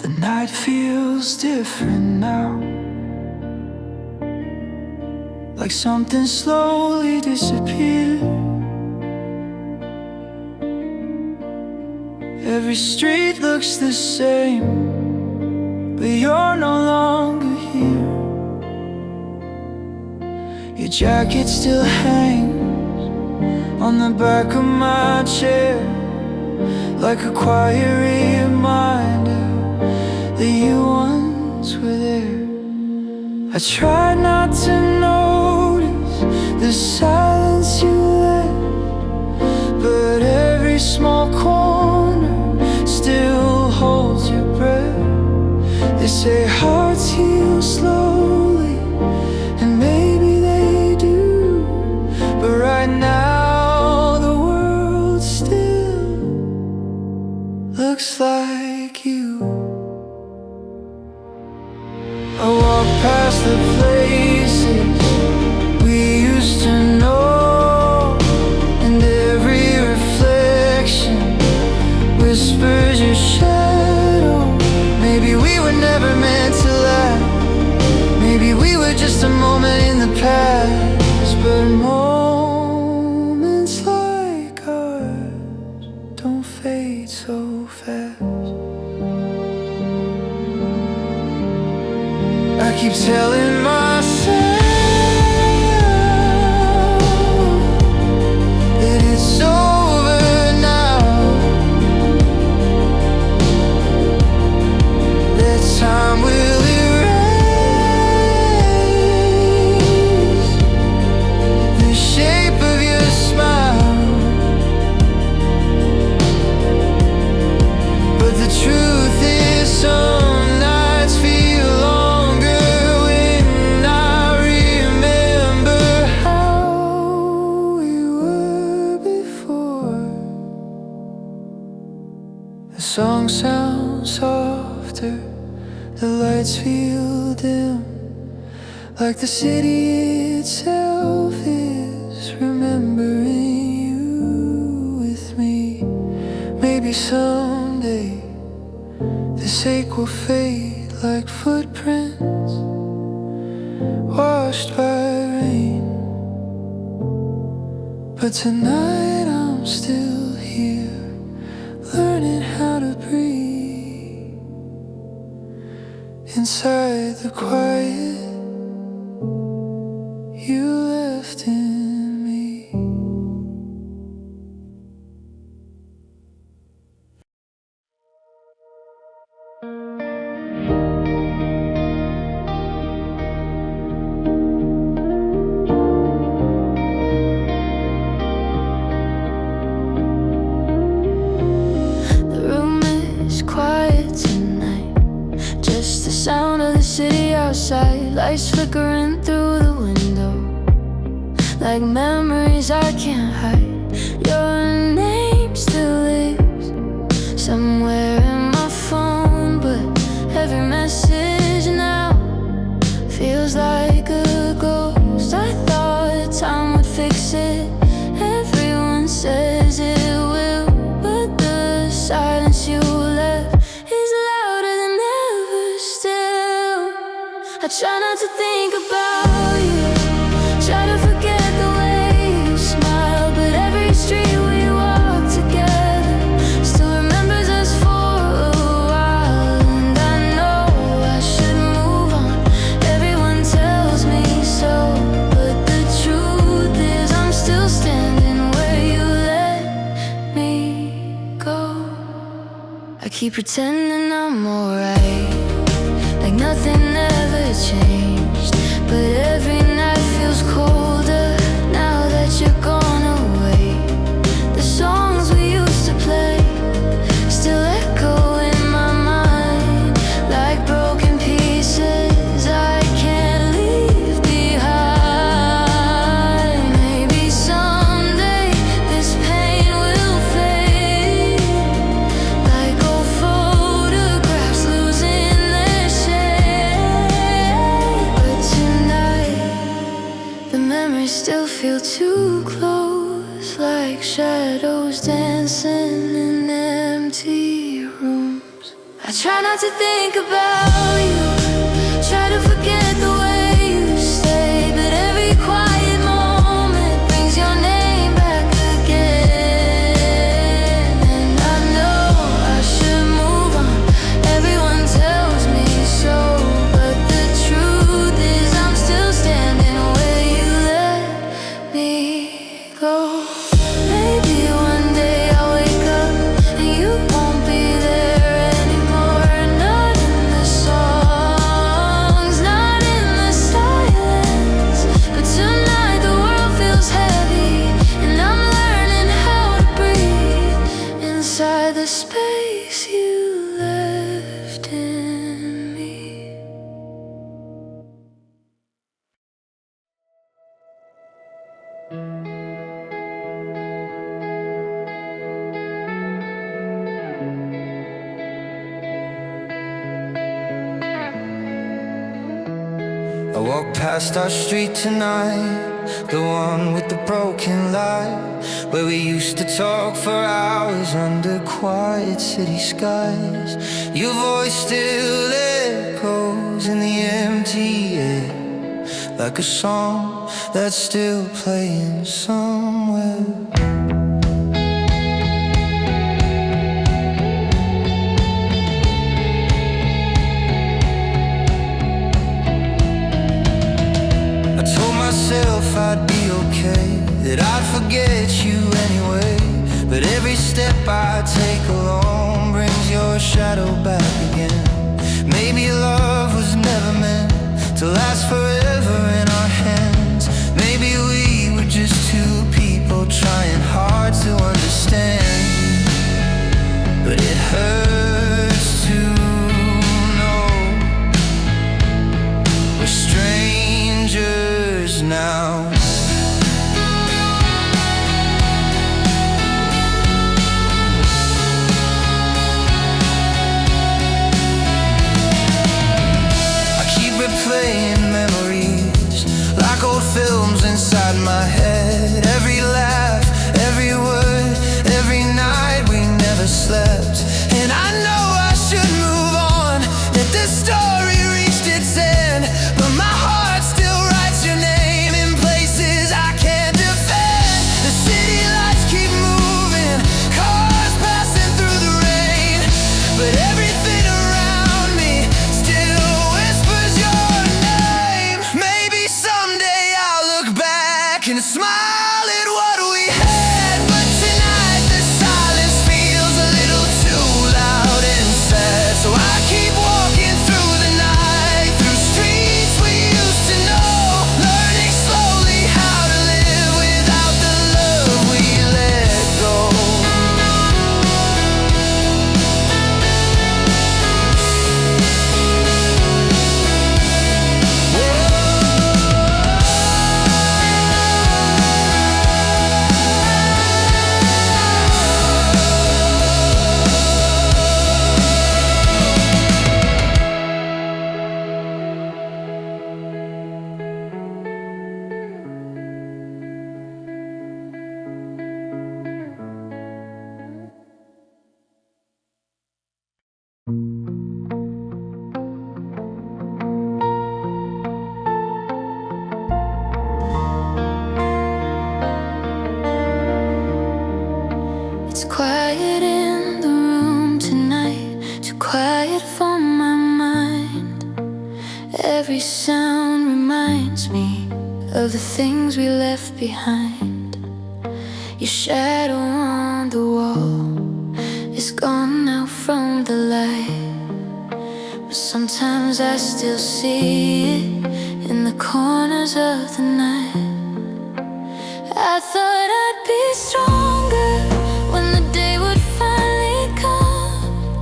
The night feels different now, like something slowly disappeared. Every street looks the same, but you're no longer here. Your jacket still hangs on the back of my chair, like a quiet reminder that you once were there. I try not to notice the silence you left, but every small corner still holds your breath. They say hearts heal slowly, and maybe they do, but right now the world still looks like you. I walk past the places we used to know, and every reflection whispers your shadow. Maybe we were never meant to last, maybe we were just a moment in the past, but moments like ours don't fade so fast. I keep telling myself that it's over now, that time will erase the shape of your smile, but the truth is some nights feel longer when I remember how we were before. The song sounds softer, the lights feel dim, like the city itself is remembering you with me. Maybe someday this ache will fade like footprints washed by rain, but tonight I'm still here, learning how to breathe inside the quiet you left in me. The room is quiet tonight, just the sound of the city outside, lights flickering through the window, like memories I can't hide. Your name still lives somewhere in my phone, but every message now feels like a ghost. I thought time would fix it, everyone says it will, but the silence you left is louder than ever still. I try not to think about you, try to forget the way you smile, but every street we walk together still remembers us for a while. And I know I should move on, everyone tells me so, but the truth is I'm still standing where you let me go. I keep pretending I'm alright, like nothing ever changed, but every night feels colder now that you're gone away. The songs we used to play still echo in my mind, like broken pieces I can't leave behind. Maybe someday this pain will fade, like old photographs losing their shade. But tonight the memories still feel too close, like shadows dancing in empty rooms. I I try not to think about you, try to forget the way you stay, but every quiet moment brings your name back again. And I know I should move on, everyone tells me so, but the truth is I'm still standing where you let me go. Maybe one day I'll wake up and you won't be there anymore. Not in the songs, not in the silence, but tonight the world feels heavy, and I'm learning how to breathe inside the space you left in me. I walk past our street tonight, the one with the broken light, where we used to talk for hours under quiet city skies. Your voice still echoes in the empty air, like a song that's still playing somewhere. I'd be okay, that I'd forget you anyway, but every step I take alone brings your shadow back again. Maybe love was never meant to last forever in our hands. Maybe we were just two people trying hard to understand, but it hurts to know we're strangers now. Replaying memories like old films inside my head. Every laugh, every word, every night we never slept. And I know I should move on, that this story reached its end, but my heart still writes your name in places I can't defend. The city lights keep moving, cars passing through the rain, but everything around me still whispers your name. Maybe someday I'll look back and smile at what we had, but tonight the silence feels a little too loud and sad. So I keep walking through the night, through streets we used to know, learning slowly how to live without the love we let go. It's quiet in the room tonight, too quiet for my mind. Every sound reminds me of the things we left behind. Your shadow on the wall is gone now from the light, but sometimes I still see it in the corners of the night. I thought I'd be stronger when the day would finally come,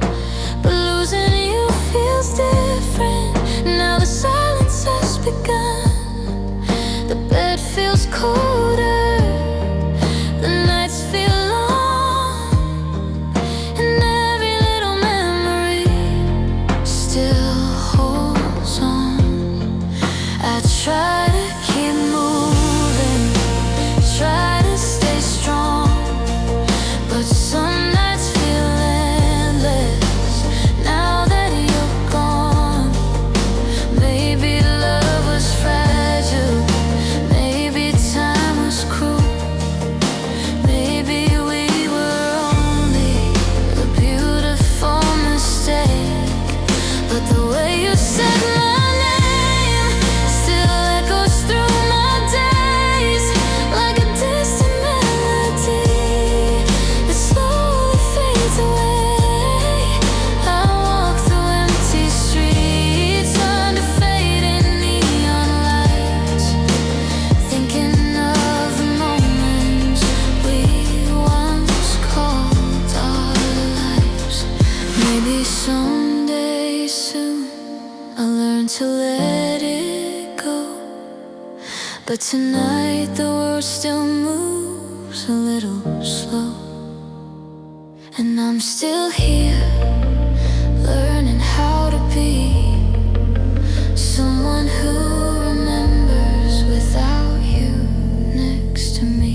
but losing you feels different. Now the silence has begun. The bed feels colder, the nights feel long, and every little memory still holds on. I try to keep moving, But tonight the world still moves a little slow, and I'm still here, learning how to be someone who remembers without you next to me.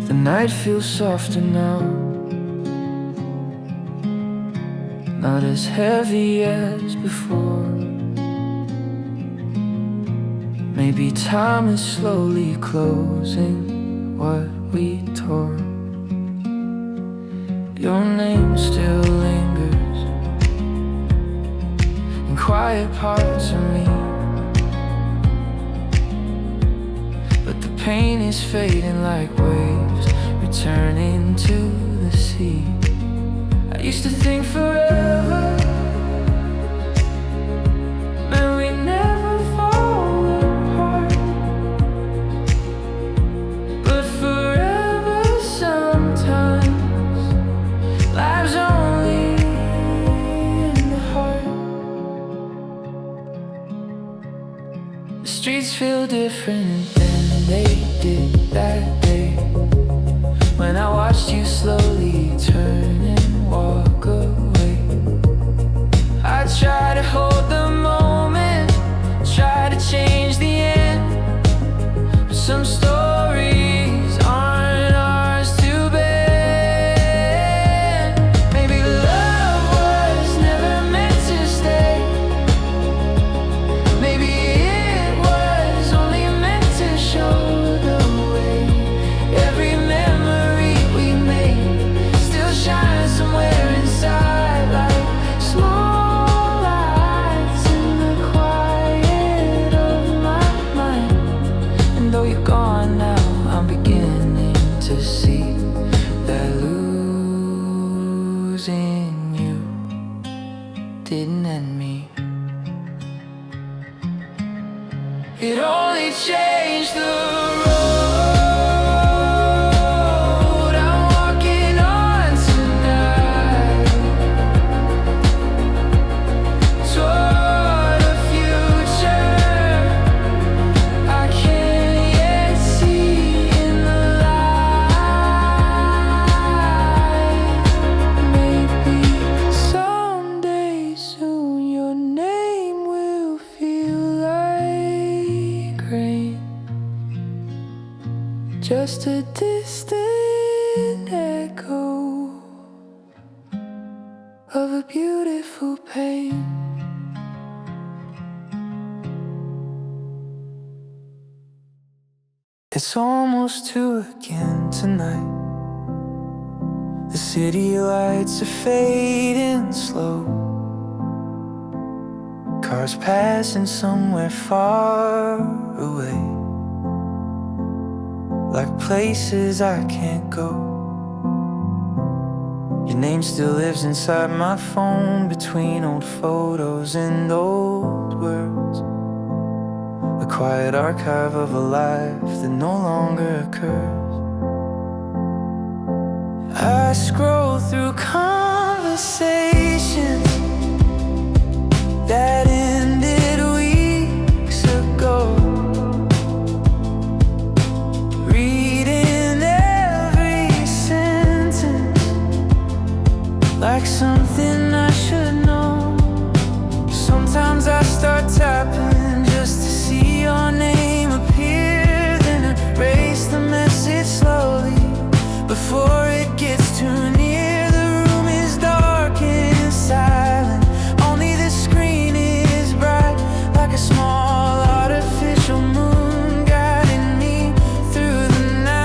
The night feels softer now, not as heavy as before. Maybe time is slowly closing what we tore. Your name still lingers in quiet parts of me, but the pain is fading like waves returning to the sea. I used to think forever, man, we never fall apart. But forever sometimes lives only in the heart. The streets feel different than they did that day, when I watched you slowly turn and walk away. I try to hold the moment, try to change the end, but some stories aren't ours to bear. Maybe love was never meant to stay. Maybe it was only meant to show the way. Every memory we made still shines somewhere inside, like small lights in the quiet of my mind. And though you're gone now, I'm beginning to see that losing you didn't end me. It only changed the road I'm walking on tonight, toward a future I can't yet see in the light. Maybe someday soon your name will feel like rain, just a distant echo of a beautiful pain. It's almost 2 again tonight. The city lights are fading slow, cars passing somewhere far away, like places I can't go. Your name still lives inside my phone, between old photos and old words, a quiet archive of a life that no longer occurs. I scroll through conversations that ended weeks ago, reading every sentence like something I should know. Sometimes I start tapping just to see your name appear, then erase the message slowly before it gets too near. The room is dark and silent, only the screen is bright, like a small artificial moon guiding me through the night.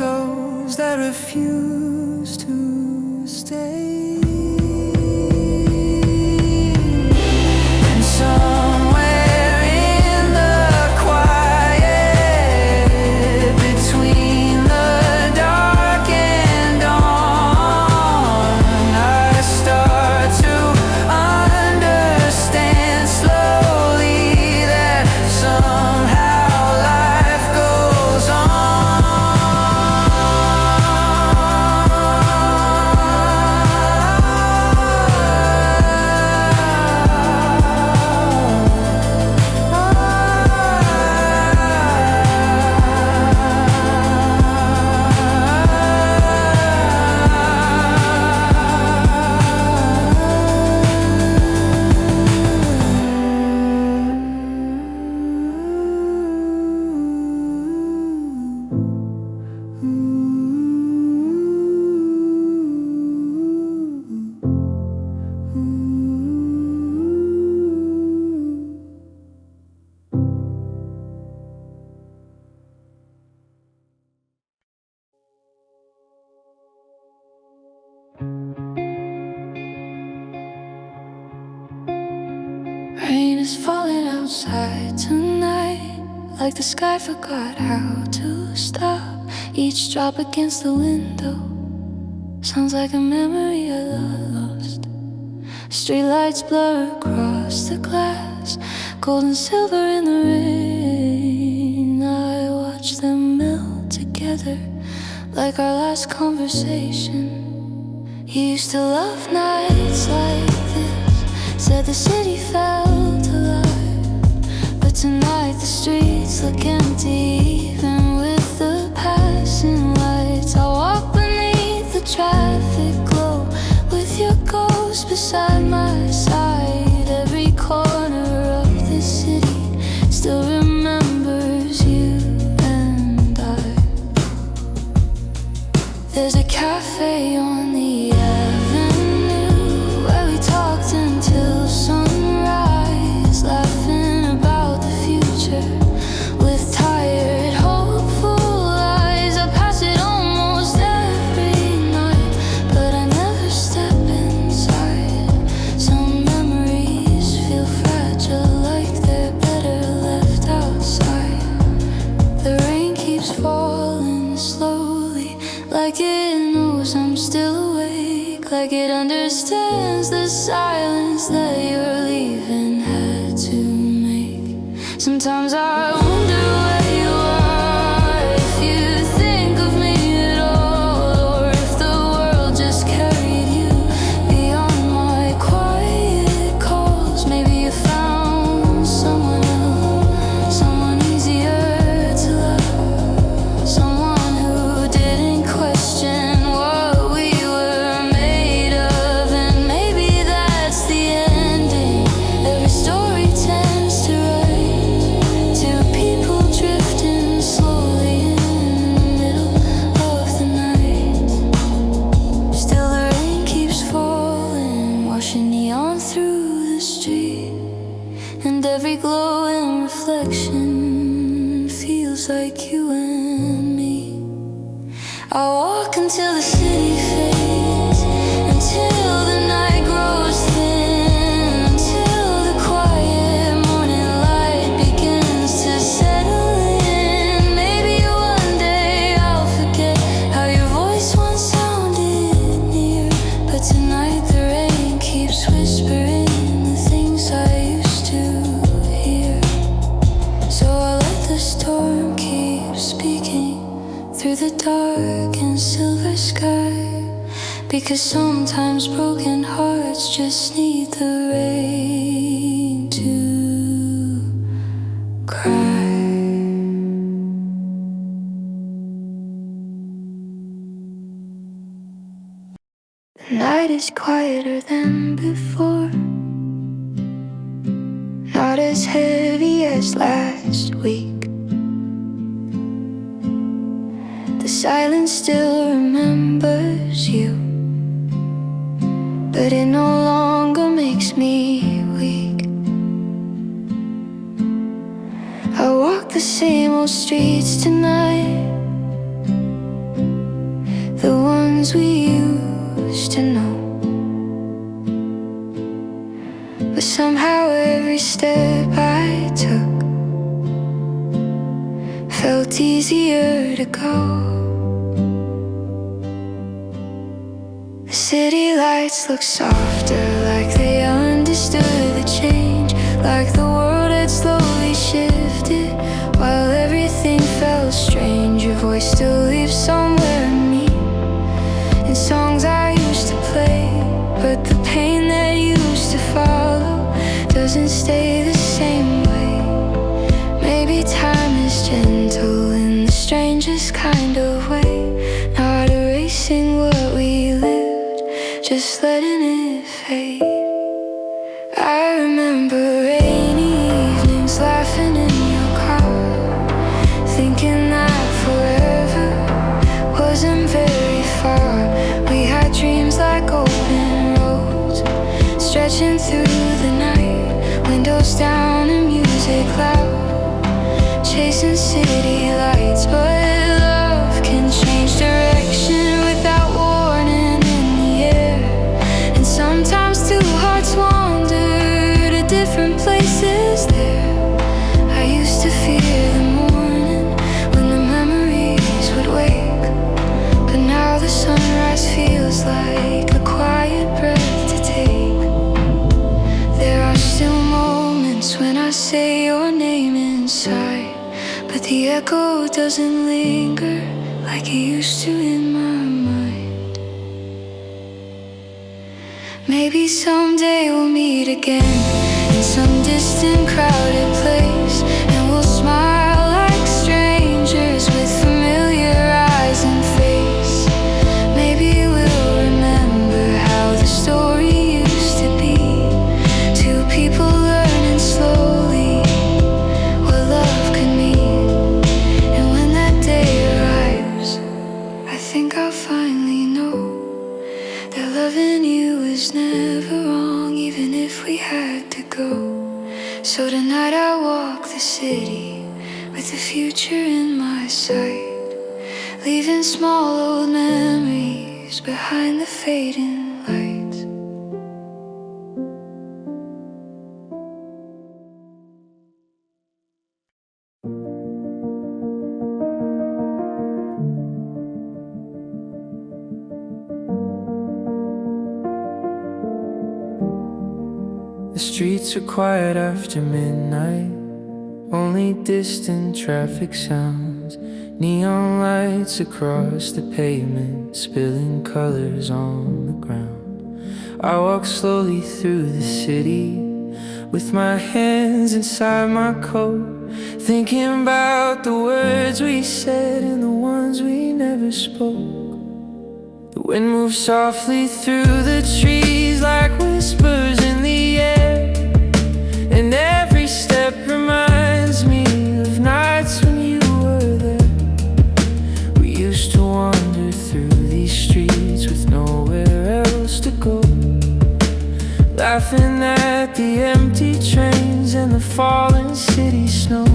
those that refuse to stay. And somewhere in the quiet between the dark and dawn, I start to understand slowly that somehow life goes on. Rain is falling outside tonight, like the sky forgot how to stop. Each drop against the window sounds like a memory I lost. Streetlights blur across the glass, gold and silver in the rain. I watch them melt together like our last conversation. You used to love nights like this, said the city felt alive. But tonight the streets look empty, even with the passing lights. I walk beneath the traffic glow with your ghost beside my side. Every corner of this city still remembers you and I. There's a cafe on the avenue where we talked until sunrise, laughing about the future with tired, hopeful eyes. I pass it almost every night, but I never step inside. Some memories feel fragile, like they're better left outside. The rain keeps falling slowly, like it knows I'm still awake, like it understands the silence that you're leaving had to make. Sometimes I wonder where you are, if you think of me at all, or if the world just carried you beyond my quiet calls. Maybe you found someone else, someone easier to love, someone who didn't question what we were made of. And maybe that's the ending every story tends to write. Two people drifting slowly in the middle of the night. Still the rain keeps falling, washing neon through the street, and every glowing reflection feels like you and me. I walk until the city fades, until the night grows thin, until the quiet morning light begins to settle in. Maybe one day I'll forget how your voice once sounded near, but tonight the rain keeps whispering the things I used to hear. So I let the storm keep speaking through the dark and silver sky, because sometimes broken hearts just need the rain to cry. The night is quieter than before, not as heavy as last week. The silence still remembers you, but it no longer makes me weak. I walk the same old streets tonight, the ones we used to know. But somehow every step I took felt easier to go. The city lights look softer, like they understood the change, like the world had slowly shifted. While everything felt strange, your voice still lives somewhere in me, in songs I used to play. But the pain that used to follow doesn't stay the same way. Maybe time is gentle in the strangest kind of way, not erasing what we lived, just letting it fade. I remember rainy evenings laughing in your car, thinking that forever wasn't very far. We had dreams like open roads, stretching through the night, windows down and music loud, chasing city lights. But love can change direction without warning in the air, and sometimes two hearts wander to different places there. I used to fear the morning when the memories would wake, but now the sunrise feels like a quiet breath to take. There are still moments when I say your name inside, but the echo doesn't linger like it used to in my mind. Maybe someday we'll meet again in some distant crowded place, and we'll smile like strangers with familiar eyes and face. Maybe we'll remember how the story used to be, two people learning slowly what love could mean. And when that day arrives, I think I'll finally know that loving you is never wrong, even if we had to go. So tonight I walk the city with the future in my sight, leaving small old memories behind the fading lights. The streets are quiet after midnight, only distant traffic sounds, neon lights across the pavement, spilling colors on the ground. I walk slowly through the city, with my hands inside my coat, thinking about the words we said and the ones we never spoke. The wind moves softly through the trees like whispers in the air, and every step reminds me of nights when you were there. We used to wander through these streets with nowhere else to go, laughing at the empty trains and the falling city snow.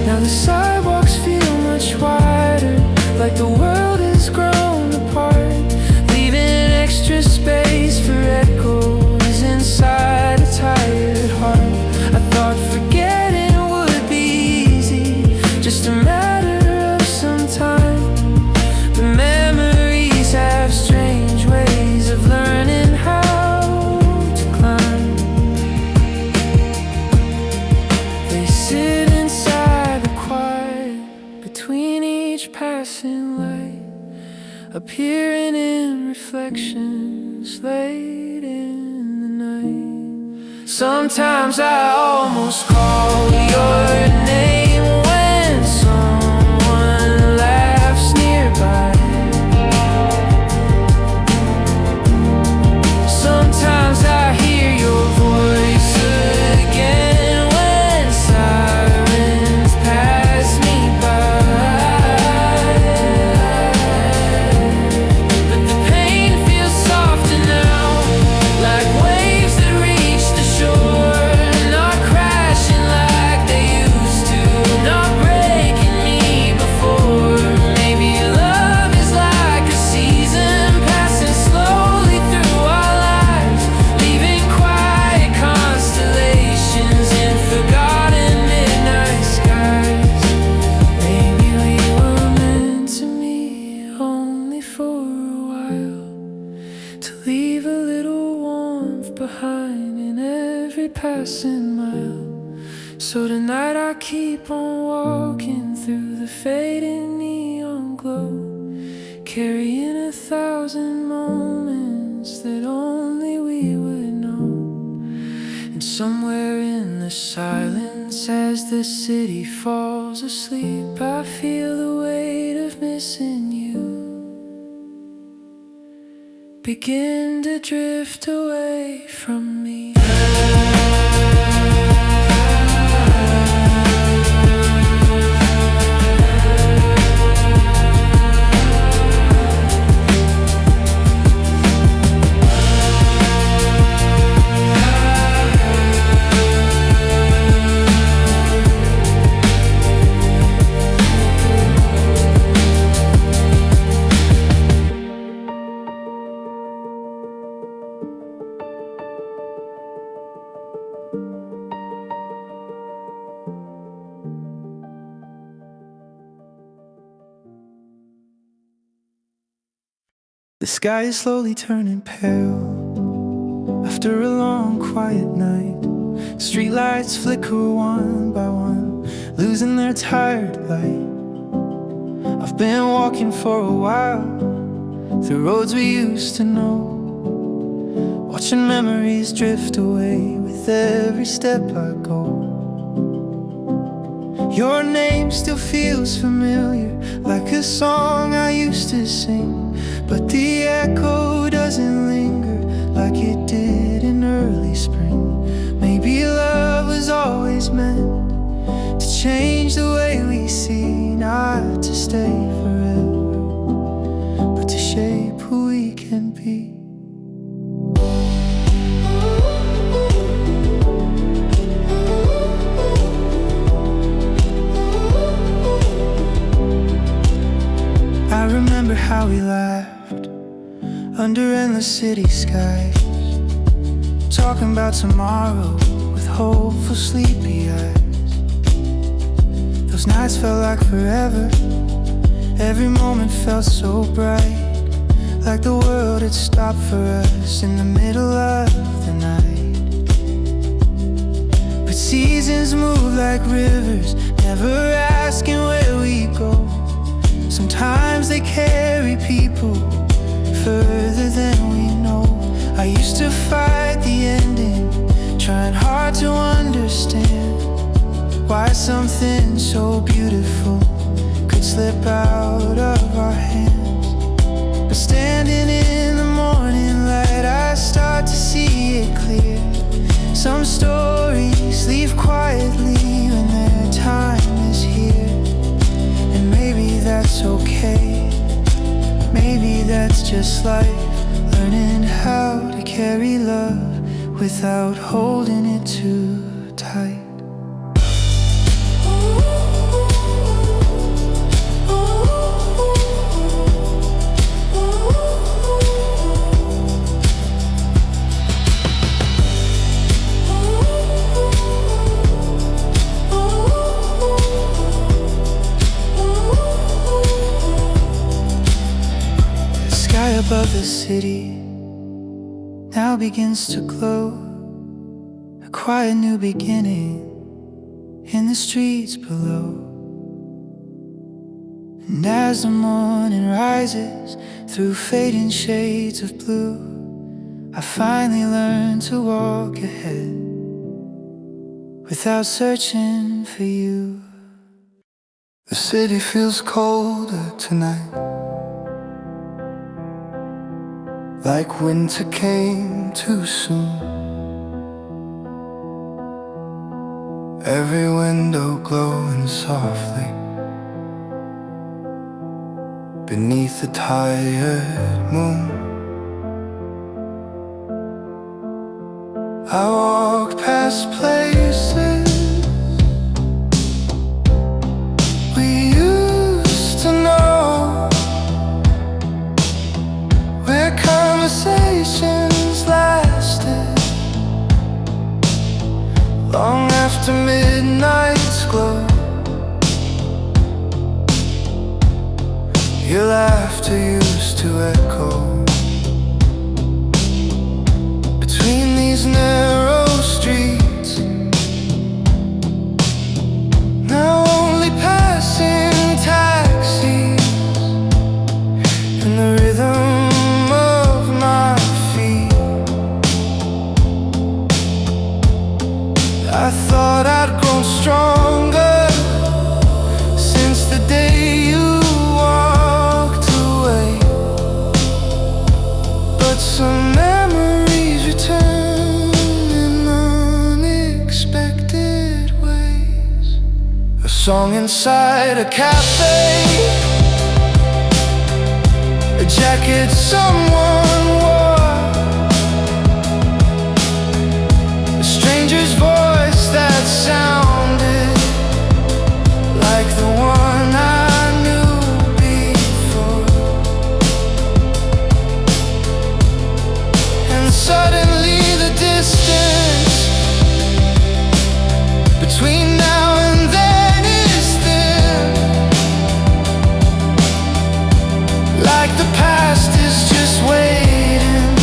Now the sidewalks feel much wider, like the world has grown apart, leaving extra space for echoes inside a tired heart. I thought forgetting would be easy, just a matter of some time, but memories have strange ways of learning how to climb. They sit inside the quiet between each passing light, appearing in reflections late in the night. Sometimes I almost call your name when someone laughs nearby. Sometimes I hear your voice again when sirens pass me by. But the pain feels softer now, like waves that reach the shore, not crashing like they used to. fading neon glow, carrying 1,000 moments that only we would know. And somewhere in the silence, as the city falls asleep, I feel the weight of missing you begin to drift away from me. The sky is slowly turning pale after a long quiet night. Streetlights flicker one by one, losing their tired light. I've been walking for a while through roads we used to know, watching memories drift away with every step I go. Your name still feels familiar, like a song I used to sing, but the echo doesn't linger like it did in early spring. Maybe love was always meant to change the way we see, not to stay forever, but to shape who we can be. I remember how we laughed under endless city skies, talking about tomorrow with hopeful sleepy eyes. Those nights felt like forever, every moment felt so bright, like the world had stopped for us in the middle of the night. But seasons move like rivers, never asking where we go. Sometimes they carry people further than we know. I used to fight the ending, trying hard to understand why something so beautiful could slip out of our hands. But standing in the morning light, I start to see it clear. Some stories leave quietly when their time is here, and maybe that's okay. Maybe that's just life, learning how to carry love without holding it too tight. Above the city now begins to glow, a quiet new beginning in the streets below. And as the morning rises through fading shades of blue, I finally learned to walk ahead without searching for you. The city feels colder tonight, like winter came too soon. Every window glowing softly beneath the tired moon. I walk past places we used to know, where conversations lasted long after midnight's glow. Your laughter used to echo between these narrow streets, now only passing time. song inside a cafe, a jacket someone wore, a stranger's voice that sounded like the one I knew before. And suddenly the distance between now and then is thin, like the past is just waiting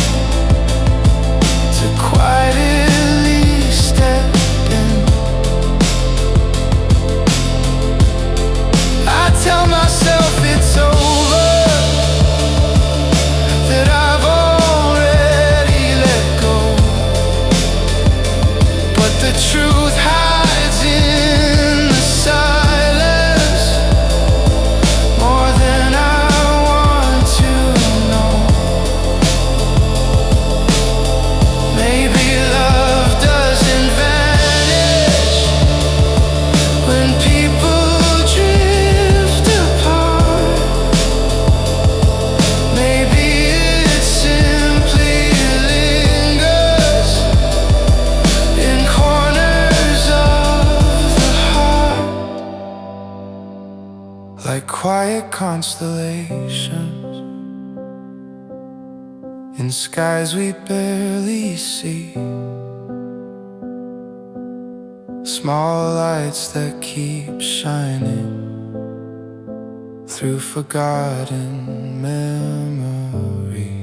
to quietly step in. I tell myself it's over, that I've already let go, but the truth hides in the silence more than I want to know. Maybe love doesn't vanish when people drift apart. Maybe it simply lingers in corners of the heart, like quiet constellations in skies we barely see, small lights that keep shining through forgotten memory.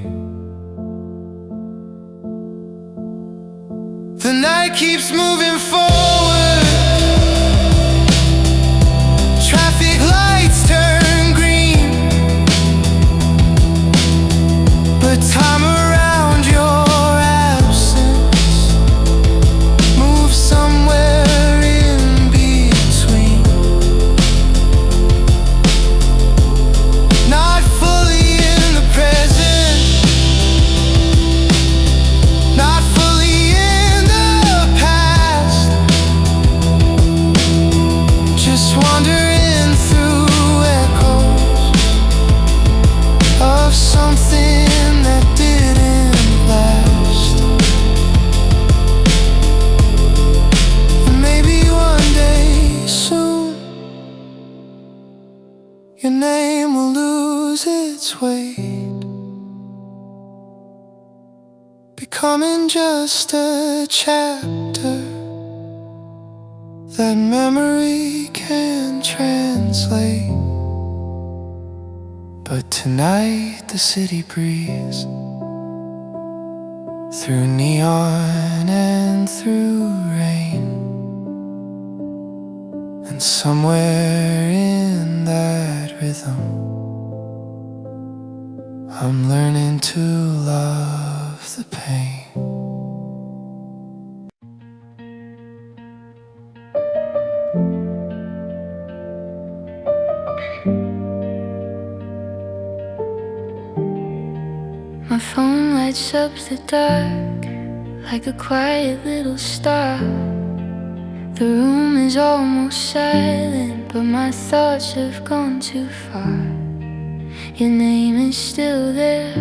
The night keeps moving forward, traffic lights turn green, but time around your absence moves somewhere in between. Not fully in the present, not fully in the past, just wandering through echoes of something that didn't last. And maybe one day soon your name will lose its weight, becoming just a chapter that memory can translate. But tonight the city breathes through neon and through rain, and somewhere in that rhythm I'm learning to love the pain. My phone lights up the dark like a quiet little star. The room is almost silent, but my thoughts have gone too far. Your name is still there,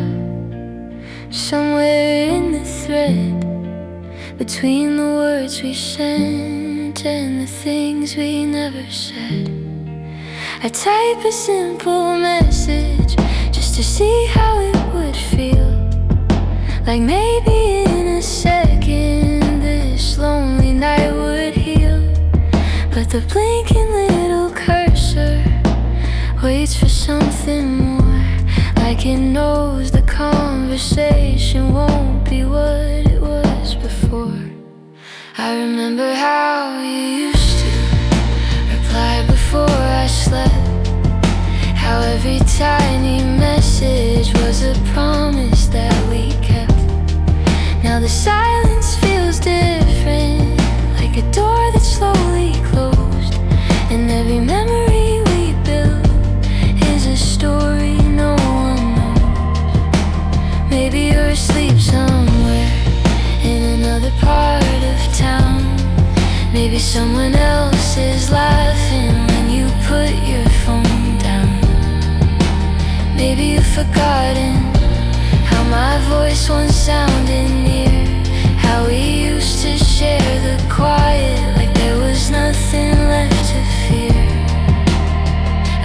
somewhere in the thread between the words we sent and the things we never said. I type a simple message just to see how it would feel. Like maybe in a second this lonely night would heal. But the blinking little cursor waits for something more, like it knows the conversation won't be what it was before. I remember how you used to reply before I slept, how every tiny message was a promise that we kept. Now the silence feels different, like a door that slowly closed, and every memory we built is a story no one knows. Maybe you're asleep somewhere in another part of town. Maybe someone else is laughing forgotten how my voice once sounded near, how we used to share the quiet like there was nothing left to fear.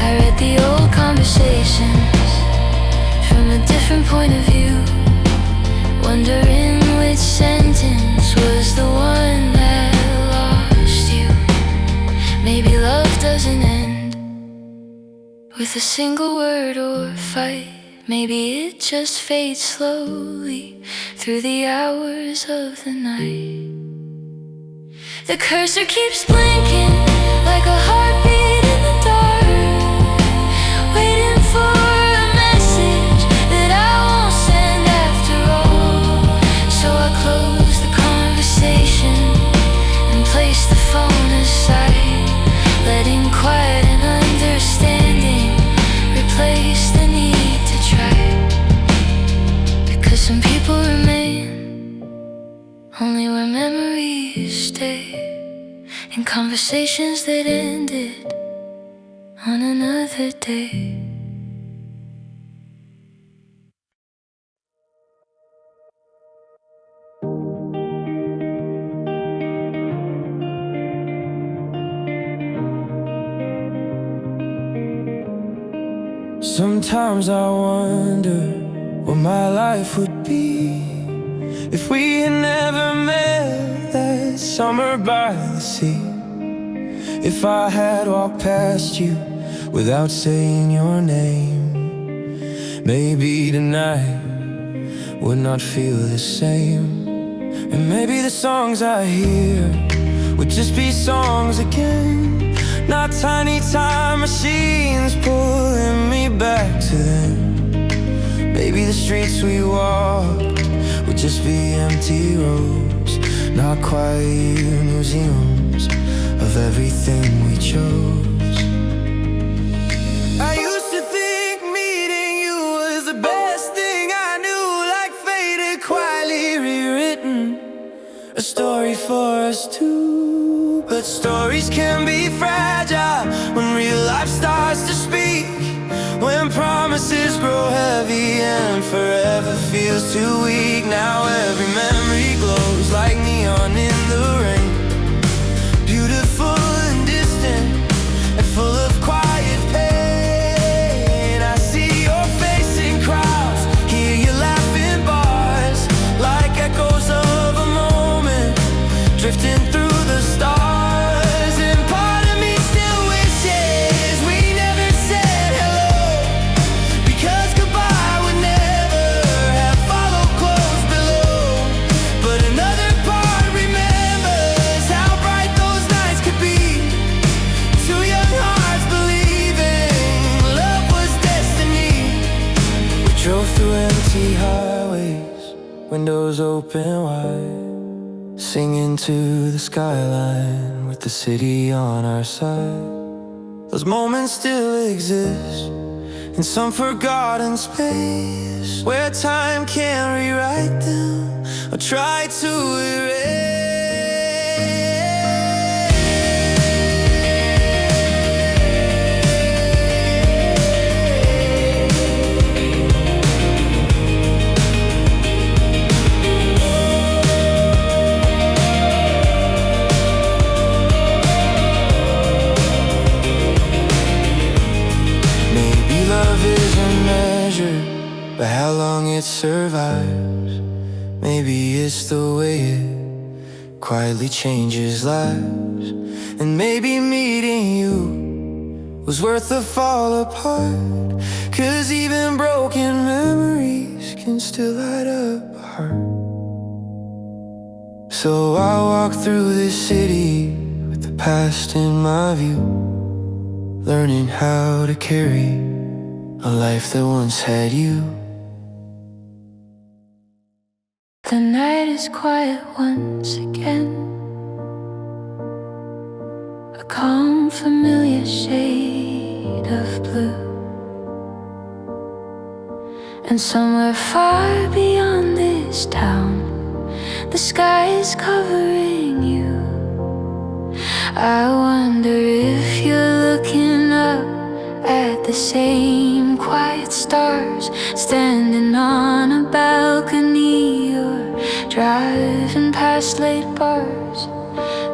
I read the old conversations from a different point of view, wondering which sentence was the one that lost you. Maybe love doesn't end with a single word or fight. Maybe it just fades slowly through the hours of the night. The cursor keeps blinking like a heartbeat in the dark, waiting for a message that I won't send after all. So I close the conversation and place the phone aside, letting quiet and understanding replace the need to try. Because some people remain only where memories stay, in conversations that ended on another day. Sometimes I wonder what my life would be if we had never met that summer by the sea. If I had walked past you without saying your name, maybe tonight would not feel the same. And maybe the songs I hear would just be songs again, not tiny time machines pulling me back to them. Maybe the streets we walked would just be empty roads, not quiet museums of everything we chose. I used to think meeting you was the best thing I knew, like fate had quietly rewritten a story for us two. But stories can be fragile when real life starts to speak, when promises grow heavy and forever feels too weak. Now every memory glows like neon in the rain, beautiful and distant and full of quiet pain. I see your face in crowds, hear you laugh in bars, like echoes of a moment drifting through the stars. And part of me still wishes we never said hello, because goodbye would never have followed close below. But another part remembers how bright those nights could be, two young hearts believing love was destiny. We drove through empty highways, windows open wide, singing to the skyline with the city on our side. Those moments still exist in some forgotten space, where time can't rewrite them or try to erase. Maybe love isn't measured by how long it survives. Maybe it's the way it quietly changes lives. And maybe meeting you was worth the fall apart, 'cause even broken memories can still light up a heart. So I walk through this city with the past in my view, learning how to carry a life that once had you. The night is quiet once again, a calm, familiar shade of blue. And somewhere far beyond this town, the sky is covering you. I wonder if you're looking up at the same quiet stars, standing on a balcony or driving past late bars.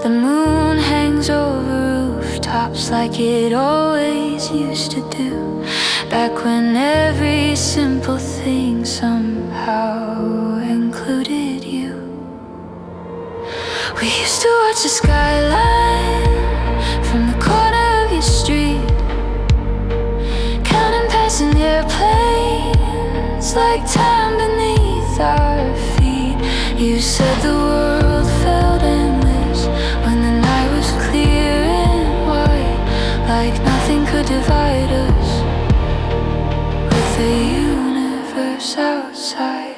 The moon hangs over rooftops like it always used to do, back when every simple thing somehow included you. We used to watch the skyline from the corner of your street, counting passing airplanes like time beneath our feet. You said the world felt endless when the night was clear and white, like nothing could divide us with the universe outside.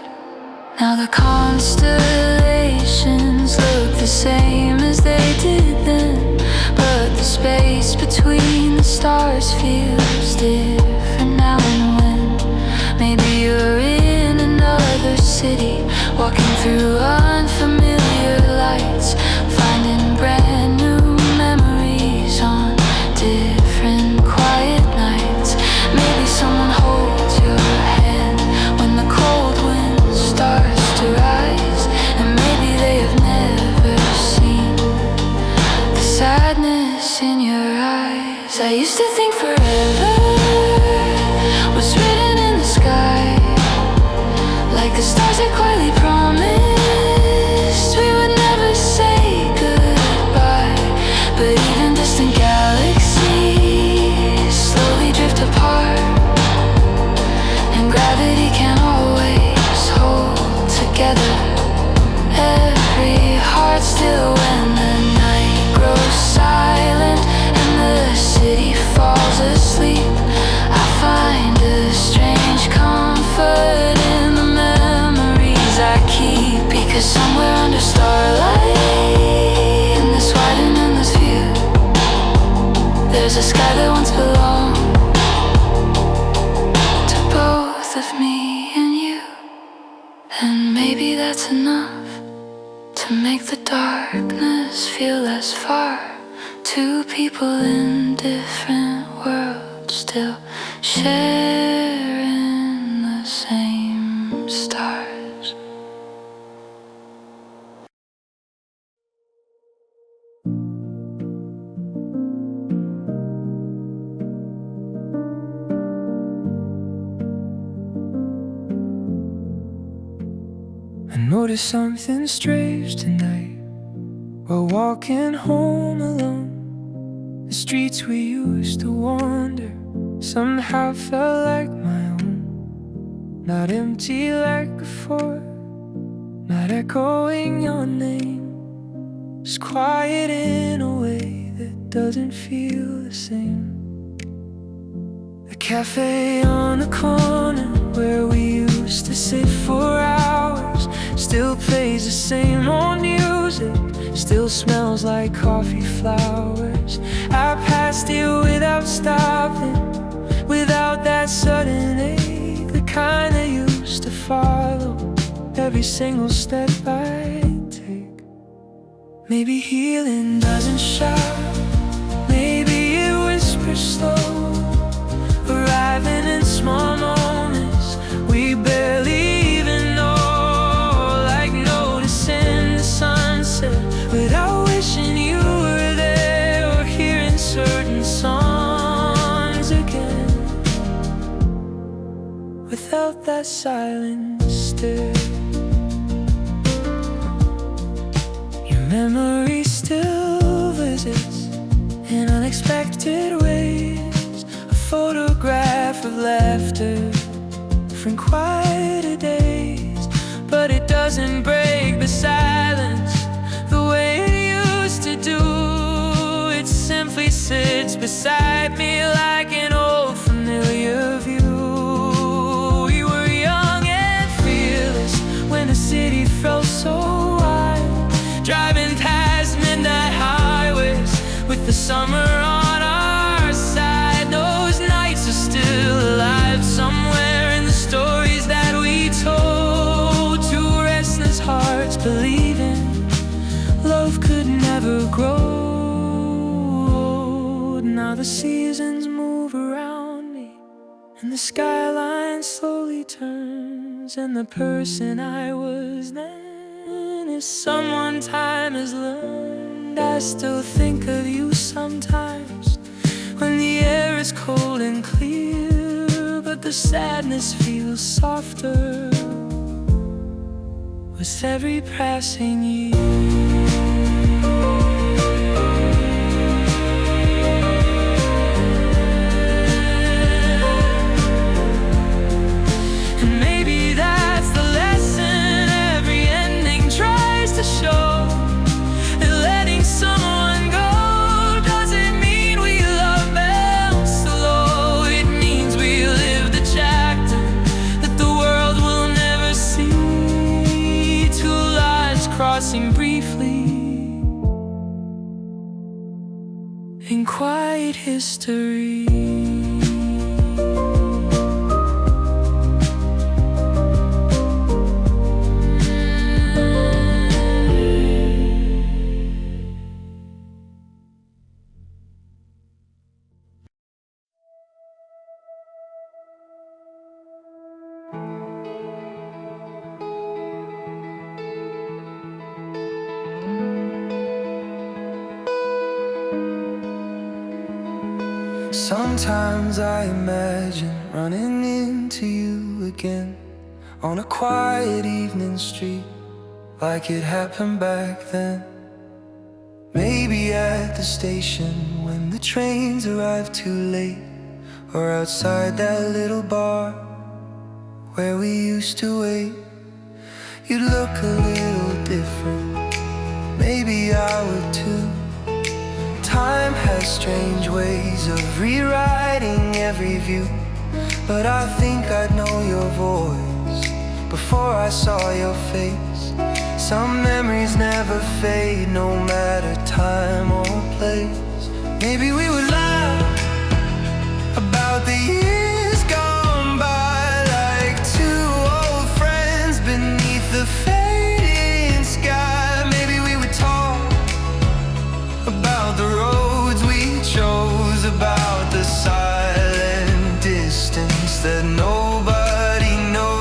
Now the constellations look the same as they did then, but the space between the stars feels different now and when. Maybe you're in another city, walking through unfamiliar lights, finding brand new memories on different quiet nights. Maybe someone holds your hand when the cold wind starts to rise, and maybe they have never seen the sadness in your eyes. I used to think forever was written in the sky, like the stars had quietly promised we would never say goodbye. But even distant galaxies slowly drift apart, and gravity can't always hold together every heart still. When the night grows silent and the city falls asleep, I find a strange comfort in the memories I keep, because somewhere under starlight, in this wide and endless view, there's a sky that once belonged to both of me and you. And maybe that's enough to make the darkness feel less far. Two people in different worlds, still sharing the same stars. I noticed something strange tonight while walking home alone. The streets we used to wander somehow felt like my own, not empty like before, not echoing your name, just quiet in a way that doesn't feel the same. The cafe on the corner where we used to sit for hours still plays the same old music, still smells like coffee flowers. I passed it without stopping, without that sudden ache, the kind that used to follow every single step I take. Maybe healing doesn't shout, maybe it whispers slow, arriving in small moments we barely even know, like noticing the sunset without wishing you were there, or hearing certain songs again without that silent stare. Your memory still visits in unexpected ways, a photograph of laughter from quieter days, but it doesn't break the silence the way it used to do. It simply sits beside me like an old familiar view. We were young and fearless when the city felt so wild, driving past midnight highways with the summer on our side. Those nights are still alive somewhere in the stories that we told, two restless hearts believing love could never grow. Now the seasons move around me, And the skyline slowly turns, and the person I was then is someone time has learned. I still think of you sometimes when the air is cold and clear, but the sadness feels softer with every passing year. Crossing briefly in quiet history. Sometimes I imagine running into you again on a quiet evening street, like it happened back then. Maybe at the station when the trains arrive too late, or outside that little bar where we used to wait. You'd look a little different, maybe I would too. Time has strange ways of rewriting every view, but I think I'd know your voice before I saw your face. Some memories never fade, no matter time or place. Maybe we would laugh about the years gone by, like two old friends beneath the fading sky. Maybe we would talk about the roads we chose, about the silent distance that nobody knows.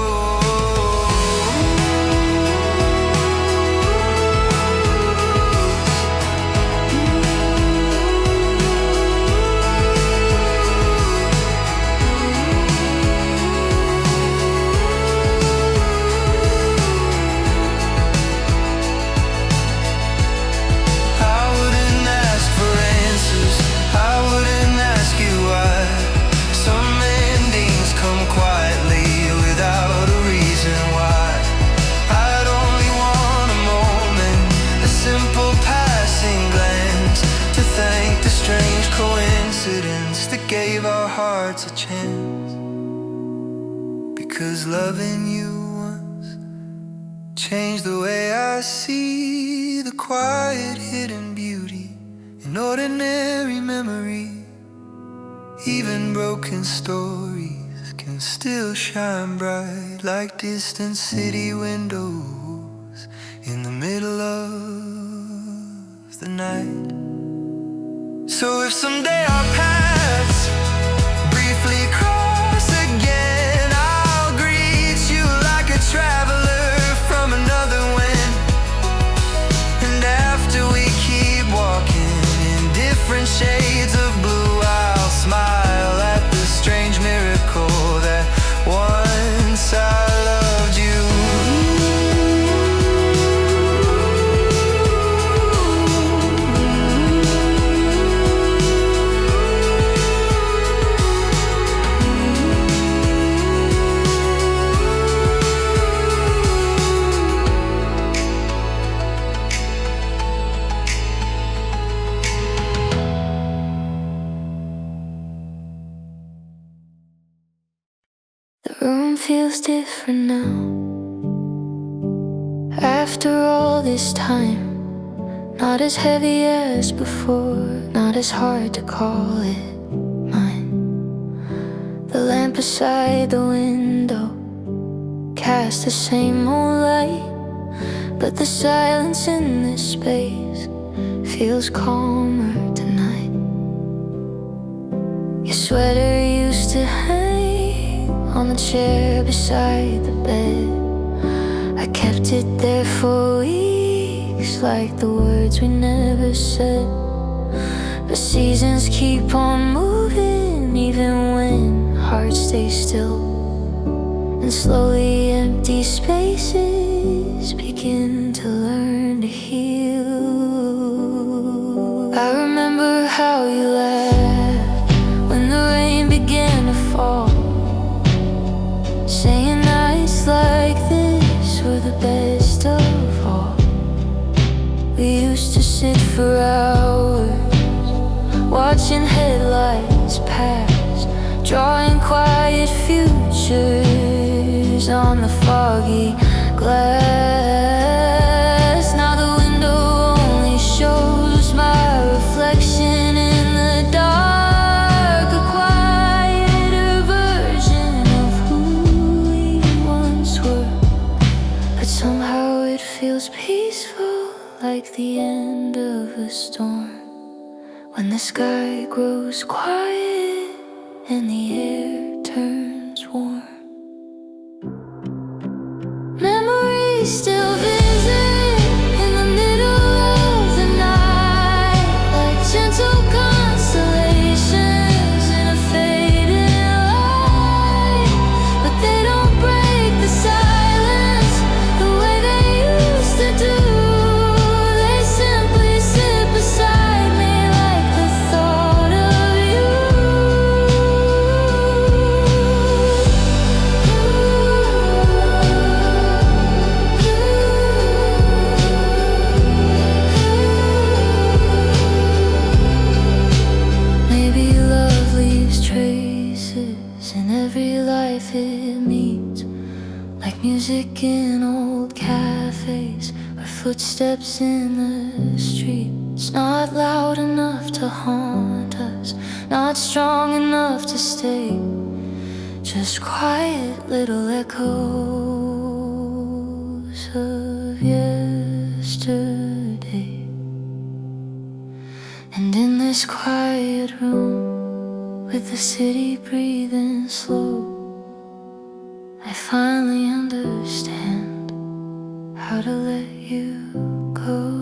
Gave our hearts a chance, because loving you once changed the way I see the quiet hidden beauty in ordinary memory. Even broken stories can still shine bright like distant city windows in the middle of the night. So if someday our paths briefly cross again, I'll greet you like a traveler from another wind. And after we keep walking in different shades of blue, I'll smile at the strange miracle that once I loved you. The room feels different now. After all this time, not as heavy as before, not as hard to call it mine. The lamp beside the window casts the same old light, but the silence in this space feels calmer tonight. Your sweater used to hang the chair beside the bed. I kept it there for weeks, like the words we never said. The seasons keep on moving, even when hearts stay still. And slowly empty spaces begin to learn to heal. I remember how you laughed when the rain began to fall, saying nights like this were the best of all. We used to sit for hours, watching headlights pass, drawing quiet futures on the foggy glass. Now the window only shows my reflection in the dark, a quieter version of who we once were. But somehow it feels peaceful, like the end of a storm, when the sky grows quiet and the air turns warm. Memories still visit in the middle of the night, like gentle constellations in a fading light. But they don't break the silence the way they used to do. They simply sit beside me like the thought of you. Maybe love leaves traces in every life it meets, like music in old cafes or footsteps in the street. It's not loud enough to haunt us, not strong enough to stay, just quiet little echoes of yesterday. And in this quiet room, with the city breathing slow, I finally understand how to let you go.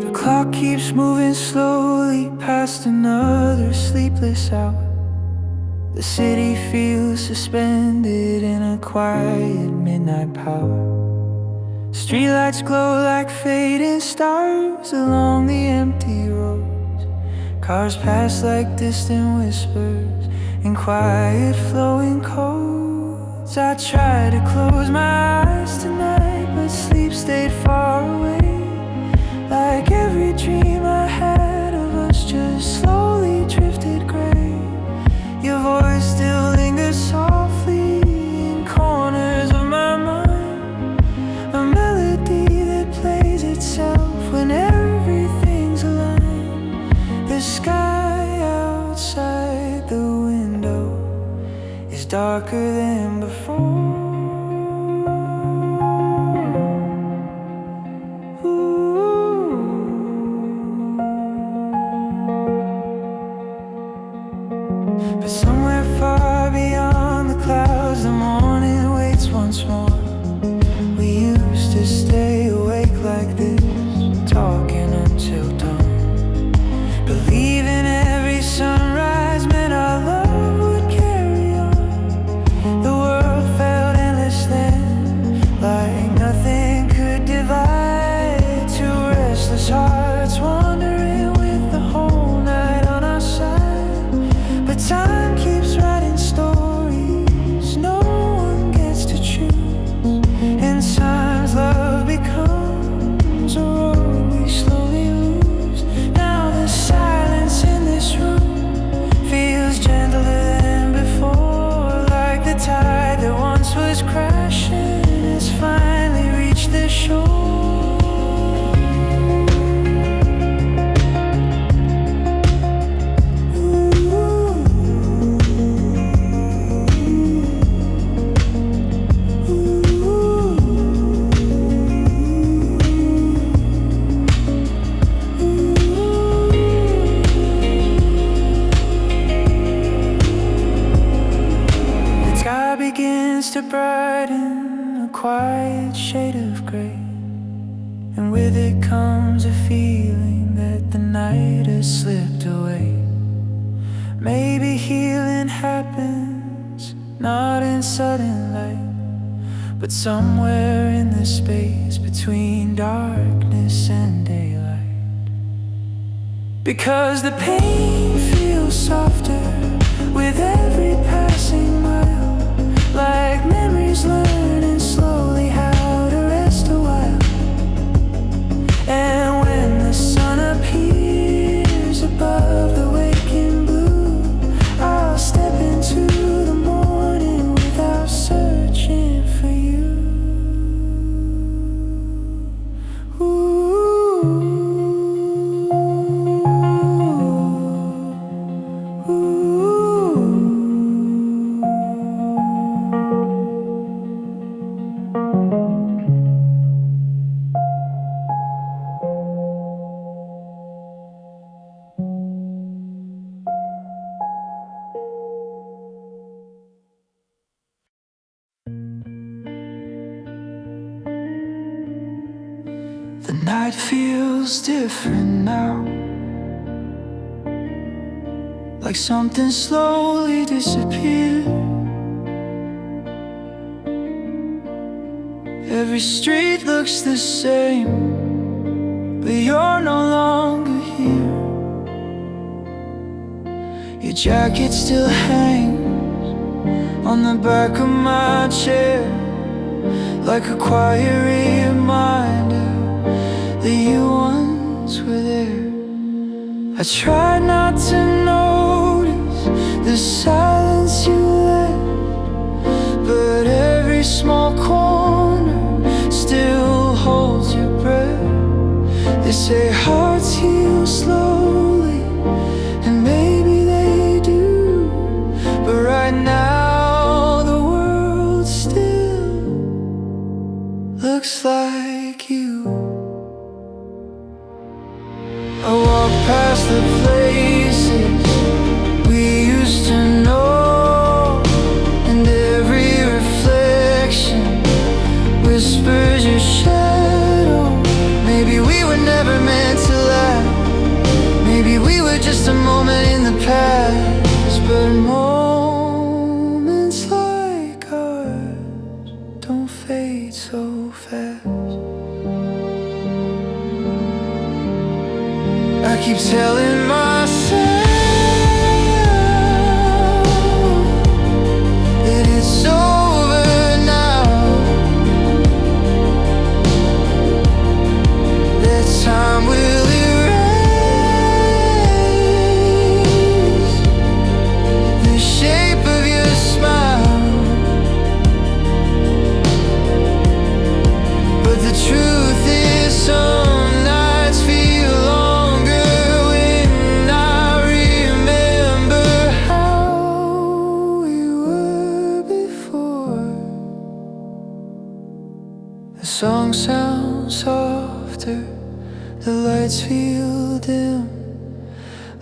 The clock keeps moving slowly past another sleepless hour. The city feels suspended in a quiet midnight power. Streetlights glow like fading stars along the empty roads. Cars pass like distant whispers in quiet flowing codes. I tried to close my eyes tonight, but sleep stayed far away. Like every dream I had of us just slowly drifted gray. Your voice still lingers softly in corners of my mind, a melody that plays itself when everything's aligned. The sky outside the window is darker than before. But somewhere far beyond the clouds, the morning waits once more. We used to stay awake like this, talking until dawn, believing every sunrise meant our love would carry on. The world felt endless then, like nothing could divide. Two restless hearts wandering with the whole night on our side. But time keeps to brighten a quiet shade of gray, and with it comes a feeling that the night has slipped away. Maybe healing happens not in sudden light, but somewhere in the space between darkness and daylight. Because the pain feels softer with every passing mile, like memories learning slowly how to rest a while. And when the sun appears above the waking blue, I'll step into the morning without searching for you. The night feels different now, like something slowly disappeared. Every street looks the same, but you're no longer here. Your jacket still hangs on the back of my chair, like a quiet reminder that you once were there. I tried not to notice the silence you left, but every small corner still holds your breath. They say hearts heal slowly, and maybe they do, but right now the world still looks like you. I walk past the places we used to know, and every reflection whispers your shadow. Maybe we were never meant to last, maybe we were just a moment in the past, but moments like ours don't fade so fast. I keep telling myself that it's over now, that time will erase the shape of your smile, but the truth is some nights feel longer when I remember how we were before. The song sounds softer, the lights feel dim,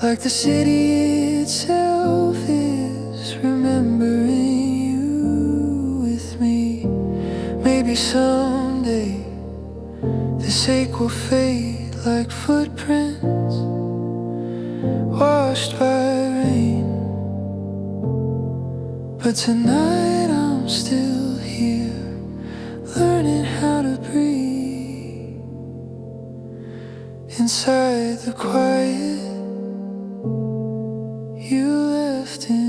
like the city itself is remembering you with me. Maybe someday this ache will fade like footprints washed by rain, but tonight I'm still here, learning how to breathe inside the quiet you left in